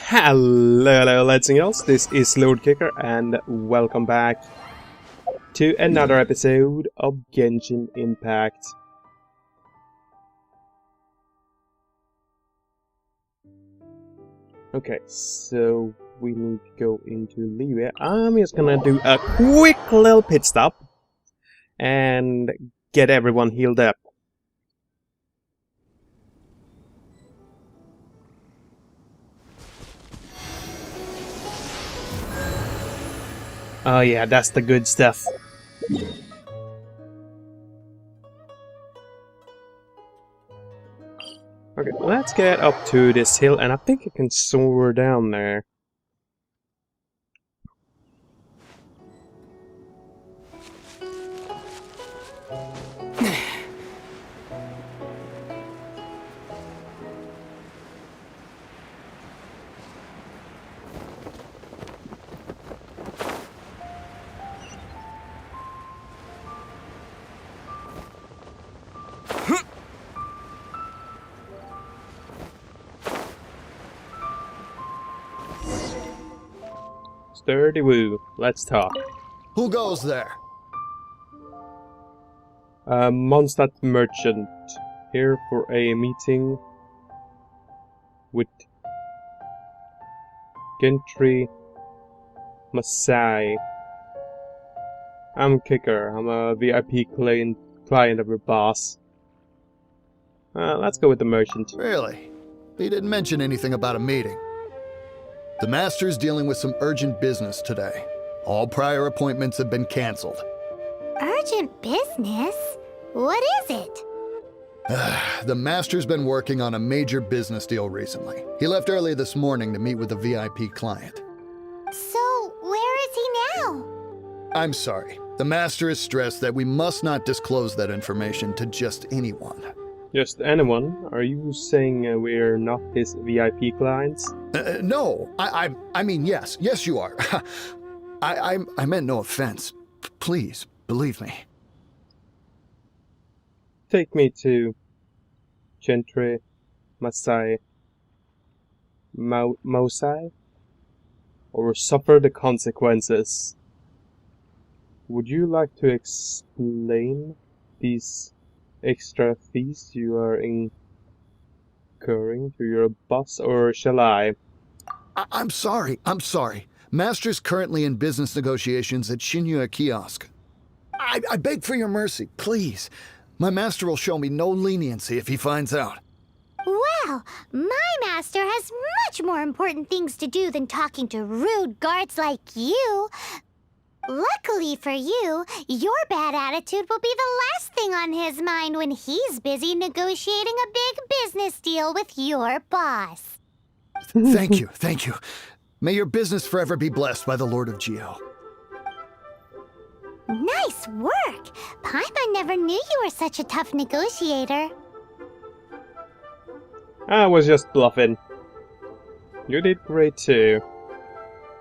Hello, lads and girls, this is Lord Kicker, and welcome back to another episode of Genshin Impact. Okay, so we need to go into Liyue. I'm just gonna do a quick little pit stop and get everyone healed up. Oh yeah, that's the good stuff. Okay, let's get up to this hill, and I think I can soar down there. Sturdy woo, let's talk. Who goes there? Mondstadt merchant, here for a meeting with Gentry Masai. I'm Kicker, I'm a VIP client of your boss. Let's go with the merchant. Really? He didn't mention anything about a meeting. The Master's dealing with some urgent business today. All prior appointments have been cancelled. Urgent business? What is it? The Master's been working on a major business deal recently. He left early this morning to meet with a VIP client. So, where is he now? I'm sorry. The Master is stressed that we must not disclose that information to just anyone. Just anyone? Are you saying we're not his VIP clients? No, I mean, yes. Yes, you are. I meant no offense. Please, believe me. Take me to Gentry Masai Mosai, or suffer the consequences. Would you like to explain these extra fees you are incurring to your boss, or shall I? I'm sorry. Master's currently in business negotiations at Shinya Kiosk. I beg for your mercy, please. My master will show me no leniency if he finds out. Well, my master has much more important things to do than talking to rude guards like you. Luckily for you, your bad attitude will be the last thing on his mind when he's busy negotiating a big business deal with your boss. Thank you. May your business forever be blessed by the Lord of Geo. Nice work! Paimon never knew you were such a tough negotiator. I was just bluffing. You did great too.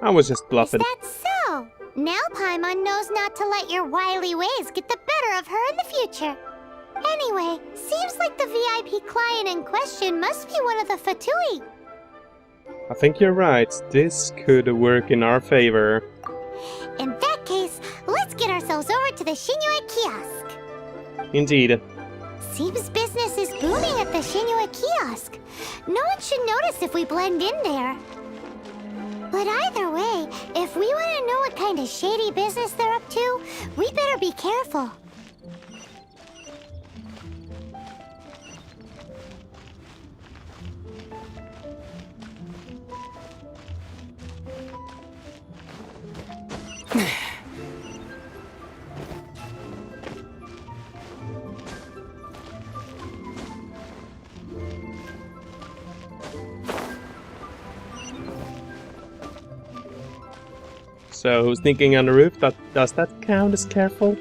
I was just bluffing. Is that so? Now Paimon knows not to let your wily ways get the better of her in the future. Anyway, seems like the VIP client in question must be one of the Fatui. I think you're right. This could work in our favor. In that case, let's get ourselves over to the Shinue Kiosk. Indeed. Seems business is booming at the Shinue Kiosk. No one should notice if we blend in there. But either way, if we want to know what kind of shady business they're up to, we better be careful. So, sneaking on the roof, does that count as careful?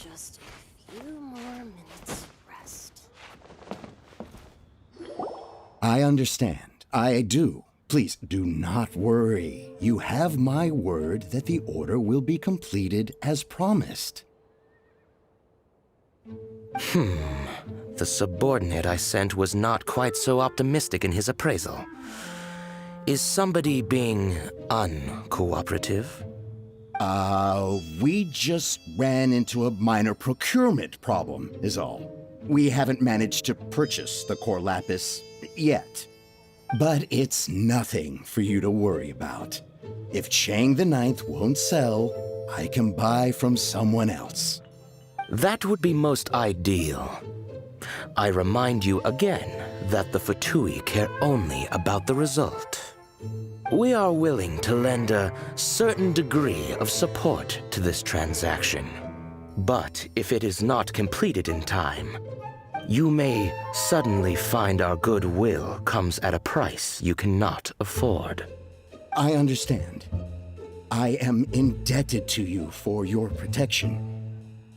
Just a few more minutes rest. I understand. I do. Please do not worry. You have my word that the order will be completed as promised. The subordinate I sent was not quite so optimistic in his appraisal. Is somebody being uncooperative? We just ran into a minor procurement problem, is all. We haven't managed to purchase the core lapis yet. But it's nothing for you to worry about. If Chang the Ninth won't sell, I can buy from someone else. That would be most ideal. I remind you again that the Fatui care only about the result. We are willing to lend a certain degree of support to this transaction. But if it is not completed in time, you may suddenly find our goodwill comes at a price you cannot afford. I understand. I am indebted to you for your protection.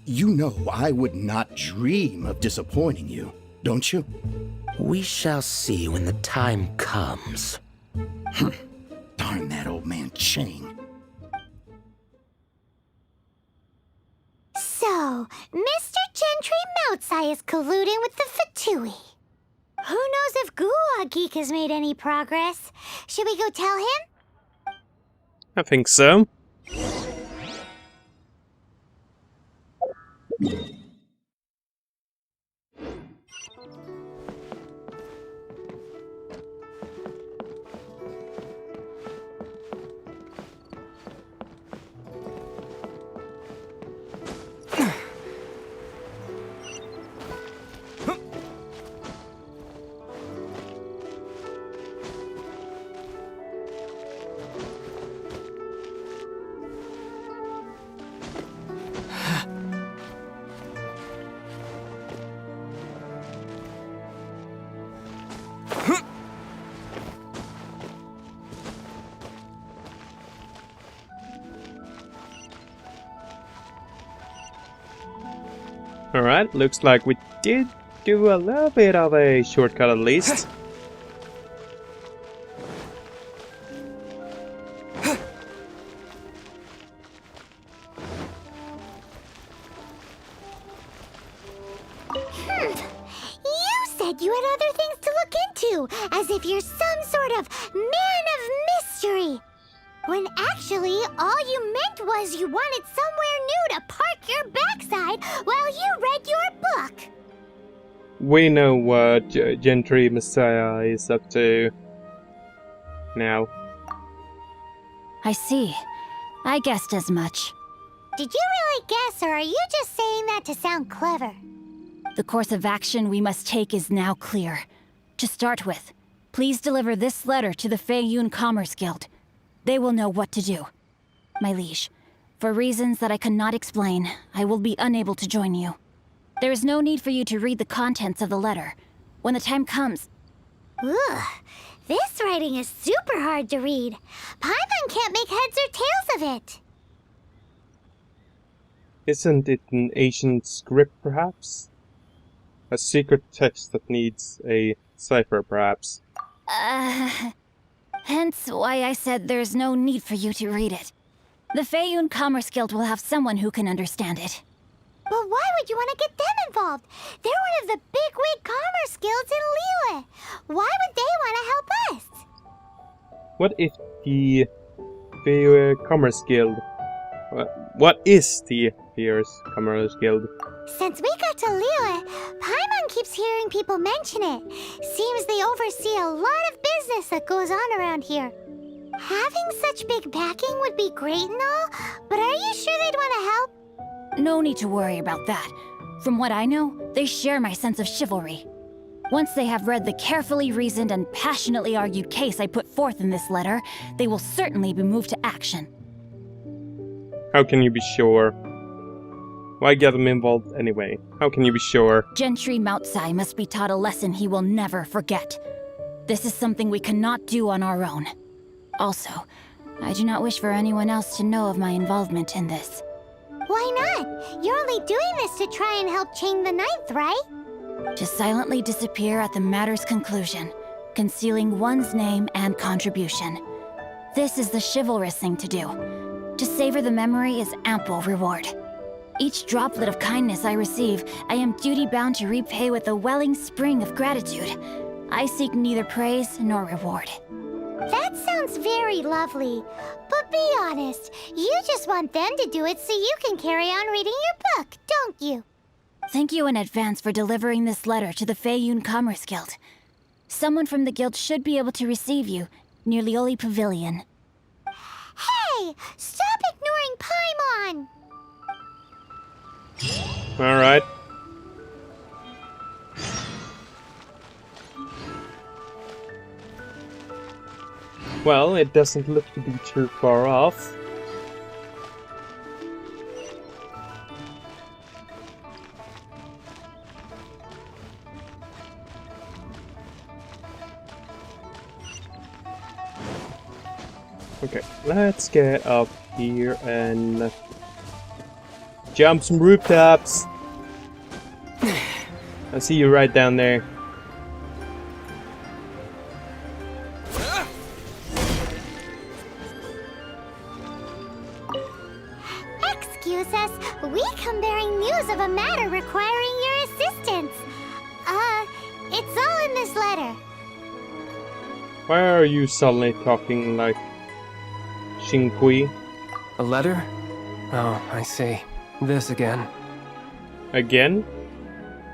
You know I would not dream of disappointing you, don't you? We shall see when the time comes. Darn that old man Chang. So, Mr. Gentry Moutsai is colluding with the Fatui. Who knows if Gulag Geek has made any progress? Should we go tell him? I think so. Alright, looks like we did do a little bit of a shortcut at least. You said you had other things to look into, as if you're some sort of man of mystery. When actually, all you meant was you wanted somewhere new to park your backside while you read your book. We know what Gentry Messiah is up to now. I see. I guessed as much. Did you really guess, or are you just saying that to sound clever? The course of action we must take is now clear. To start with, please deliver this letter to the Feiyun Commerce Guild. They will know what to do. My liege, for reasons that I cannot explain, I will be unable to join you. There is no need for you to read the contents of the letter. When the time comes... Ugh, this writing is super hard to read. Paimon can't make heads or tails of it. Isn't it an ancient script, perhaps? A secret text that needs a cipher, perhaps? Hence why I said there's no need for you to read it. The Feiyun Commerce Guild will have someone who can understand it. But why would you want to get them involved? They're one of the bigwig commerce guilds in Liyue. Why would they want to help us? What if the Commerce Guild... What is the Commerce Guild? Since we got to Liyue, Paimon keeps hearing people mention it. Seems they oversee a lot of business that goes on around here. Having such big backing would be great and all, but are you sure they'd want to help? No need to worry about that. From what I know, they share my sense of chivalry. Once they have read the carefully reasoned and passionately argued case I put forth in this letter, they will certainly be moved to action. How can you be sure? Why get them involved anyway? How can you be sure? Gentry Moutsai must be taught a lesson he will never forget. This is something we cannot do on our own. Also, I do not wish for anyone else to know of my involvement in this. Why not? You're only doing this to try and help Chang the Ninth, right? To silently disappear at the matter's conclusion. concealing one's name and contribution. This is the chivalrous thing to do. To savor the memory is ample reward. Each droplet of kindness I receive, I am duty-bound to repay with a welling spring of gratitude. I seek neither praise nor reward. That sounds very lovely. But be honest, you just want them to do it so you can carry on reading your book, don't you? Thank you in advance for delivering this letter to the Feiyun Commerce Guild. Someone from the guild should be able to receive you near Lioli Pavilion. Hey! Stop ignoring Paimon! Alright. Well, it doesn't look to be too far off. Okay, let's get up here and jump some rooftops. I see you right down there. Excuse us, we come bearing news of a matter requiring your assistance. It's all in this letter. Why are you suddenly talking like Xingqi? A letter? Oh, I see. This again. Again?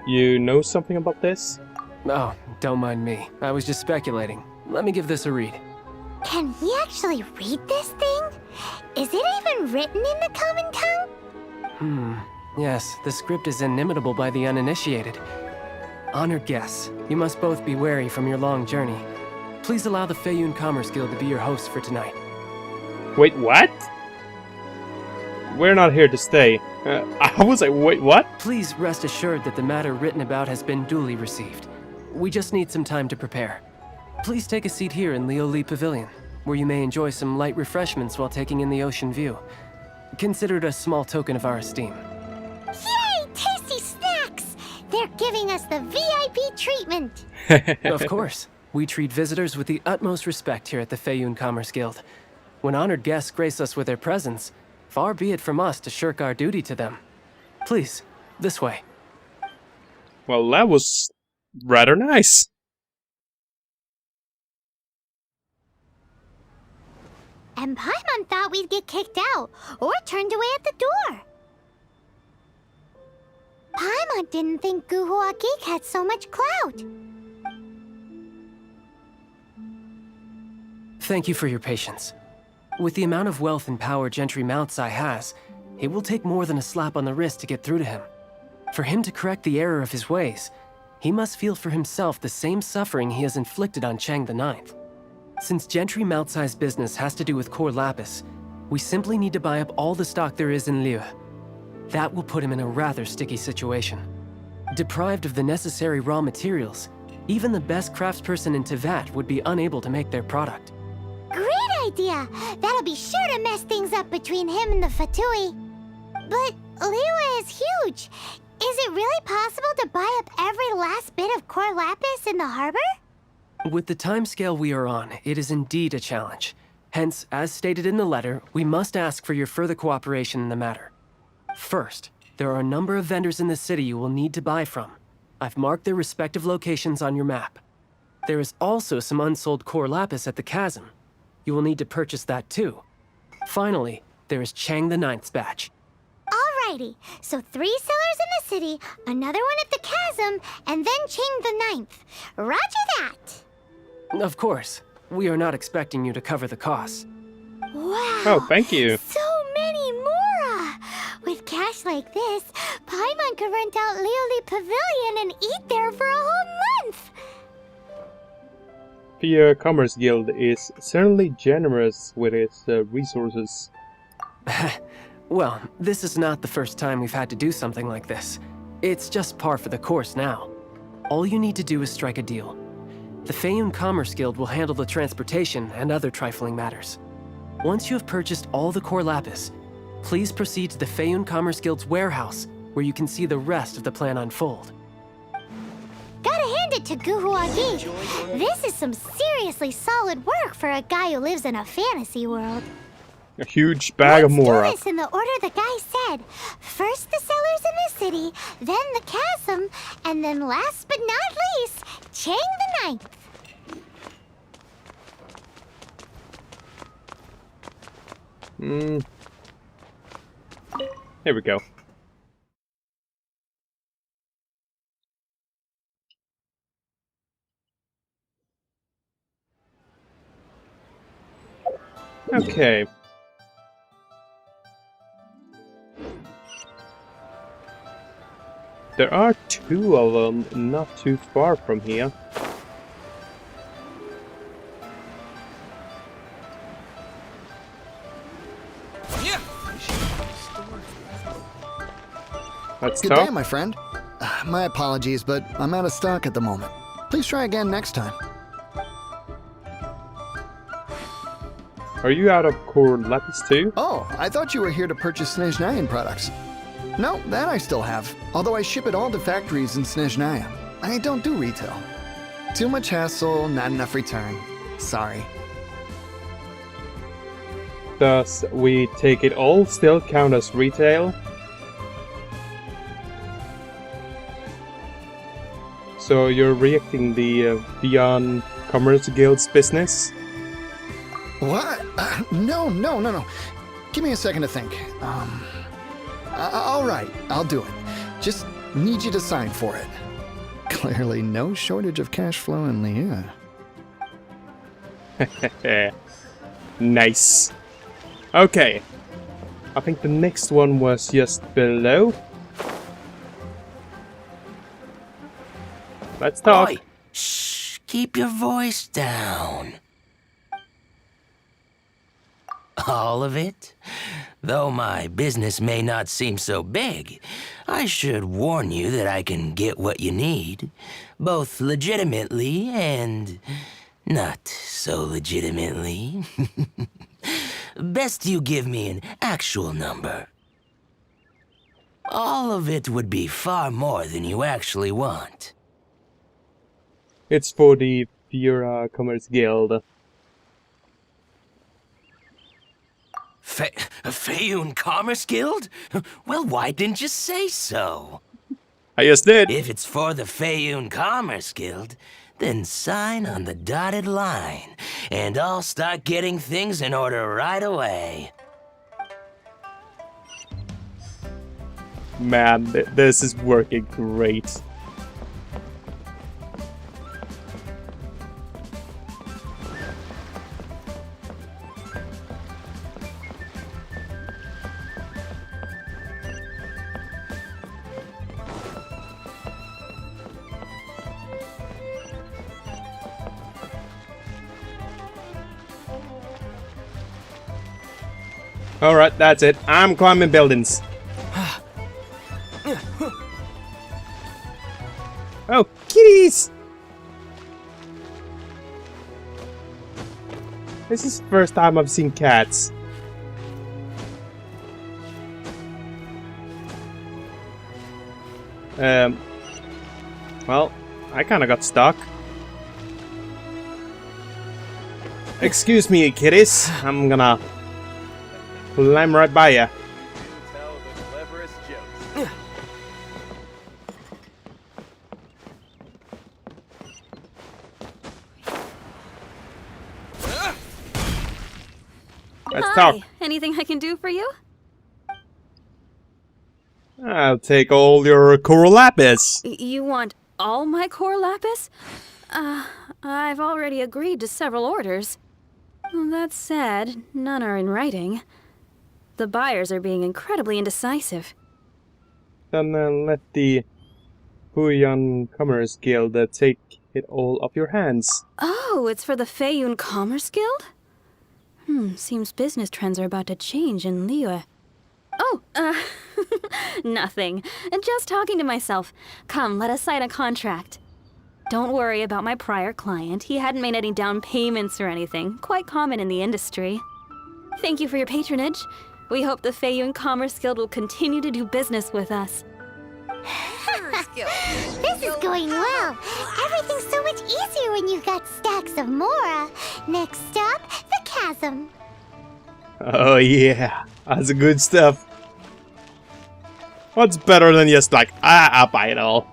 You know something about this? Oh, don't mind me. I was just speculating. Let me give this a read. Can we actually read this thing? Is it even written in the common tongue? Yes, the script is inimitable by the uninitiated. Honored guests, you must both be wary from your long journey. Please allow the Feiyun Commerce Guild to be your host for tonight. Wait, what? We're not here to stay. I was like, wait, what? Please rest assured that the matter written about has been duly received. We just need some time to prepare. Please take a seat here in Lioli Pavilion, where you may enjoy some light refreshments while taking in the ocean view. Consider it a small token of our esteem. Yay! Tasty snacks! They're giving us the VIP treatment. Of course. We treat visitors with the utmost respect here at the Feiyun Commerce Guild. When honored guests grace us with their presence, far be it from us to shirk our duty to them. Please, this way. Well, that was rather nice. And Paimon thought we'd get kicked out or turned away at the door. Paimon didn't think Guhua Geek had so much clout. Thank you for your patience. With the amount of wealth and power Gentry Moutsai has, it will take more than a slap on the wrist to get through to him. For him to correct the error of his ways, he must feel for himself the same suffering he has inflicted on Chang the Ninth. Since Gentry Moutsai's business has to do with core lapis, we simply need to buy up all the stock there is in Liyue. That will put him in a rather sticky situation. Deprived of the necessary raw materials, even the best craftsperson in Teyvat would be unable to make their product. Great idea! That'll be sure to mess things up between him and the Fatui. But Liyue is huge. Is it really possible to buy up every last bit of core lapis in the harbor? With the timescale we are on, it is indeed a challenge. Hence, as stated in the letter, we must ask for your further cooperation in the matter. First, there are a number of vendors in the city you will need to buy from. I've marked their respective locations on your map. There is also some unsold core lapis at the chasm. You will need to purchase that too. Finally, there is Chang the Ninth's batch. Alrighty, so 3 sellers in the city, another one at the chasm, and then Chang the Ninth. Roger that! Of course, we are not expecting you to cover the costs. Wow! Oh, thank you. So many more! With cash like this, Paimon could rent out Lioli Pavilion and eat there for a whole month! The Commerce Guild is certainly generous with its resources. Well, this is not the first time we've had to do something like this. It's just par for the course now. All you need to do is strike a deal. The Feiyun Commerce Guild will handle the transportation and other trifling matters. Once you have purchased all the core lapis, please proceed to the Feiyun Commerce Guild's warehouse, where you can see the rest of the plan unfold. Gotta hand it to Guhuagi. This is some seriously solid work for a guy who lives in a fantasy world. A huge bag of Let's do Mora. this in the order the guy said. First the cellars in the city, then the chasm, and then last but not least, Chang the Ninth. Here we go. Okay. There are 2 of them not too far from here. Let's Good talk. day, my friend. My apologies, but I'm out of stock at the moment. Please try again next time. Are you out of core lapis too? Oh, I thought you were here to purchase Snezhnayan products. No, that I still have, although I ship it all to factories in Snezhnaya. I don't do retail. Too much hassle, not enough return. Sorry. Does we take it all still count as retail? So you're rejecting the Beyond Commerce Guild's business? What? No. Give me a second to think. All right, I'll do it. Just need you to sign for it. Clearly no shortage of cash flow in Liyue. Nice. Okay. I think the next one was just below. Let's talk. Oi, shh, keep your voice down. All of it? Though my business may not seem so big, I should warn you that I can get what you need, both legitimately and not so legitimately. Best you give me an actual number. All of it would be far more than you actually want. It's for the Fiora Commerce Guild. Feiyun Commerce Guild? Well, why didn't you say so? I just did. If it's for the Feiyun Commerce Guild, then sign on the dotted line, and I'll start getting things in order right away. Man, this is working great. Alright, that's it. I'm climbing buildings. Oh, kitties! This is the first time I've seen cats. Well, I kinda got stuck. Excuse me, kitties. I'm gonna climb right by ya. Tell the cleverest jokes. Let's talk. Anything I can do for you? I'll take all your coral lapis. You want all my core lapis? I've already agreed to several orders. Well, that said, none are in writing. The buyers are being incredibly indecisive. Then let the Beyond Commerce Guild take it all off your hands. Oh, it's for the Feiyun Commerce Guild? Seems business trends are about to change in Liyue. Oh, nothing. Just talking to myself. Come, let us sign a contract. Don't worry about my prior client. He hadn't made any down payments or anything. Quite common in the industry. Thank you for your patronage. We hope the Feiyun Commerce Guild will continue to do business with us. This is going going well. Everything's so much easier when you've got stacks of Mora. Next stop, the chasm. Oh yeah, that's good stuff. What's better than just like, I'll buy it all.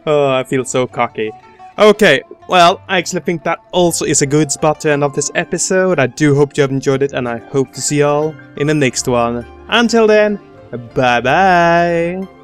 Oh, I feel so cocky. Okay, well, I actually think that also is a good spot to end off this episode. I do hope you have enjoyed it, and I hope to see y'all in the next one. Until then, bye bye!